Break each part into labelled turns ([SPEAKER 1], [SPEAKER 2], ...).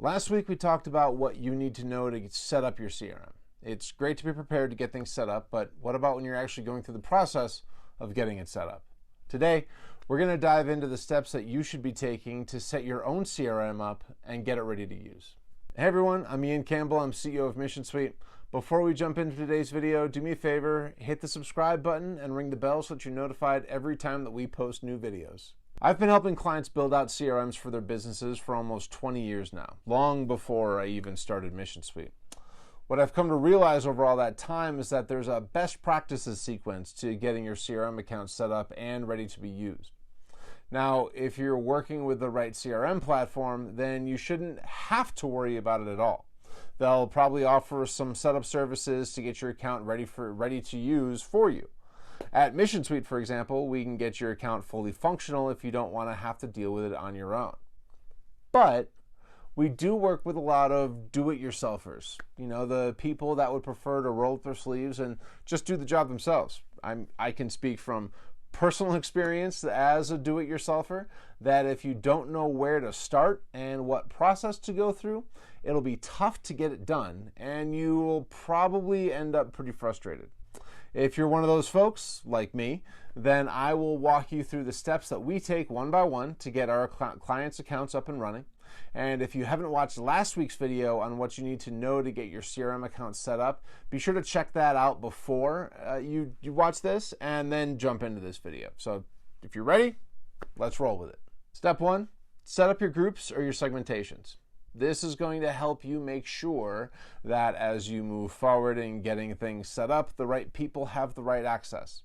[SPEAKER 1] Last week we talked about what you need to know to set up your CRM. It's great to be prepared to get things set up, but what about when you're actually going through the process of getting it set up? Today, we're going to dive into the steps that you should be taking to set your own CRM up and get it ready to use. Hey everyone, I'm Ian Campbell. I'm CEO of Mission Suite. Before we jump into today's video, do me a favor, hit the subscribe button and ring the bell so that you're notified every time that we post new videos. I've been helping clients build out CRMs for their businesses for almost 20 years now, long before I even started Mission Suite. What I've come to realize over all that time is that there's a best practices sequence to getting your CRM account set up and ready to be used. Now, if you're working with the right CRM platform, then you shouldn't have to worry about it at all. They'll probably offer some setup services to get your account ready to use for you. At Mission Suite, for example, we can get your account fully functional if you don't want to have to deal with it on your own. But we do work with a lot of do-it-yourselfers, the people that would prefer to roll up their sleeves and just do the job themselves. I can speak from personal experience as a do-it-yourselfer that if you don't know where to start and what process to go through, it'll be tough to get it done and you will probably end up pretty frustrated. If you're one of those folks, like me, then I will walk you through the steps that we take one by one to get our clients' accounts up and running. And if you haven't watched last week's video on what you need to know to get your CRM account set up, be sure to check that out before you watch this and then jump into this video. So if you're ready, let's roll with it. Step 1, set up your groups or your segmentations. This is going to help you make sure that as you move forward in getting things set up, the right people have the right access.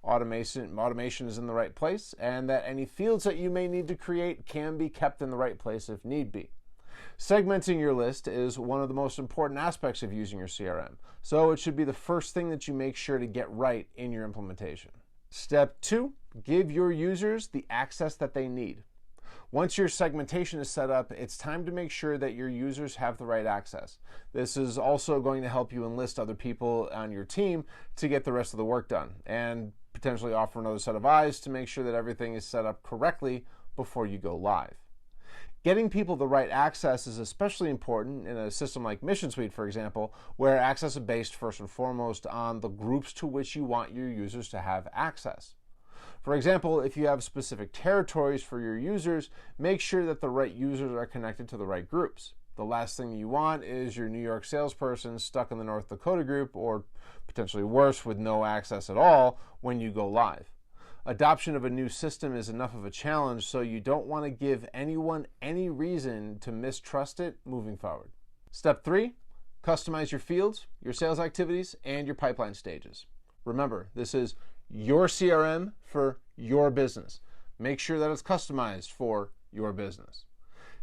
[SPEAKER 1] Automation is in the right place, and that any fields that you may need to create can be kept in the right place if need be. Segmenting your list is one of the most important aspects of using your CRM, so it should be the first thing that you make sure to get right in your implementation. Step 2, give your users the access that they need. Once your segmentation is set up, it's time to make sure that your users have the right access. This is also going to help you enlist other people on your team to get the rest of the work done and potentially offer another set of eyes to make sure that everything is set up correctly before you go live. Getting people the right access is especially important in a system like Mission Suite, for example, where access is based first and foremost on the groups to which you want your users to have access. For example, if you have specific territories for your users, make sure that the right users are connected to the right groups. The last thing you want is your New York salesperson stuck in the North Dakota group, or potentially worse, with no access at all when you go live. Adoption of a new system is enough of a challenge, so you don't want to give anyone any reason to mistrust it moving forward. Step 3, customize your fields, your sales activities, and your pipeline stages. Remember, this is your CRM for your business. Make sure that it's customized for your business.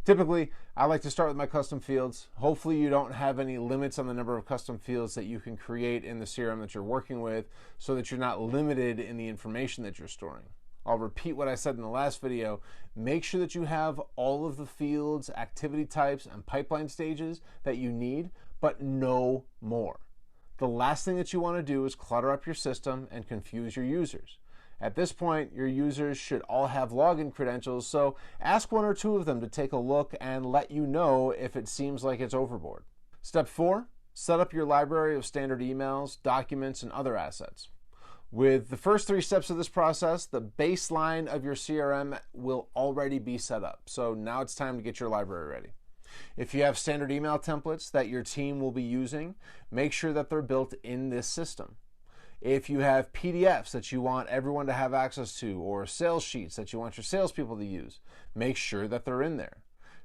[SPEAKER 1] Typically, I like to start with my custom fields. Hopefully you don't have any limits on the number of custom fields that you can create in the CRM that you're working with so that you're not limited in the information that you're storing. I'll repeat what I said in the last video. Make sure that you have all of the fields, activity types, and pipeline stages that you need, but no more. The last thing that you want to do is clutter up your system and confuse your users. At this point, your users should all have login credentials, so ask one or two of them to take a look and let you know if it seems like it's overboard. Step 4, set up your library of standard emails, documents, and other assets. With the first 3 steps of this process, the baseline of your CRM will already be set up, so now it's time to get your library ready. If you have standard email templates that your team will be using, make sure that they're built in this system. If you have PDFs that you want everyone to have access to, or sales sheets that you want your salespeople to use, make sure that they're in there.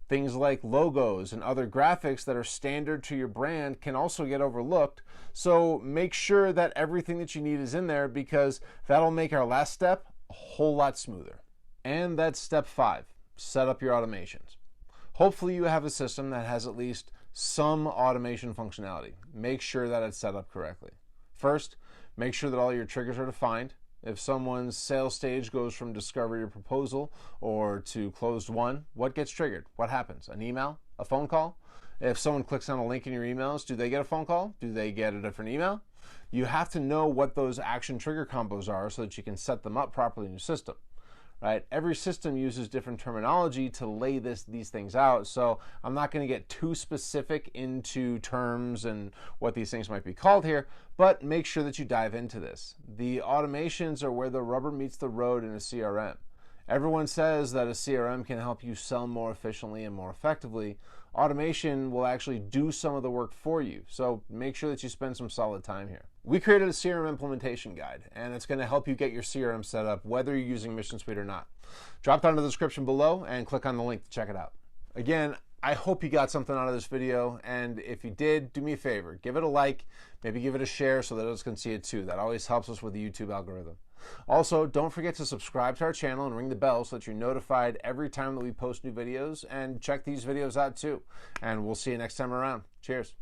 [SPEAKER 1] Things like logos and other graphics that are standard to your brand can also get overlooked, so make sure that everything that you need is in there because that'll make our last step a whole lot smoother. And that's step 5, set up your automations. Hopefully you have a system that has at least some automation functionality. Make sure that it's set up correctly. First, make sure that all your triggers are defined. If someone's sales stage goes from discovery or proposal or to closed won, what gets triggered? What happens? An email? A phone call? If someone clicks on a link in your emails, do they get a phone call? Do they get a different email? You have to know what those action trigger combos are so that you can set them up properly in your system. right? Every system uses different terminology to lay these things out, so I'm not going to get too specific into terms and what these things might be called here, but make sure that you dive into this. The automations are where the rubber meets the road in a CRM. Everyone says that a CRM can help you sell more efficiently and more effectively. Automation will actually do some of the work for you, so make sure that you spend some solid time here. We created a CRM implementation guide, and it's going to help you get your CRM set up whether you're using Mission Suite or not. Drop down to the description below and click on the link to check it out. Again, I hope you got something out of this video, and if you did, do me a favor, give it a like, maybe give it a share so that others can see it too. That always helps us with the YouTube algorithm. Also, don't forget to subscribe to our channel and ring the bell so that you're notified every time that we post new videos, and check these videos out too. And we'll see you next time around. Cheers.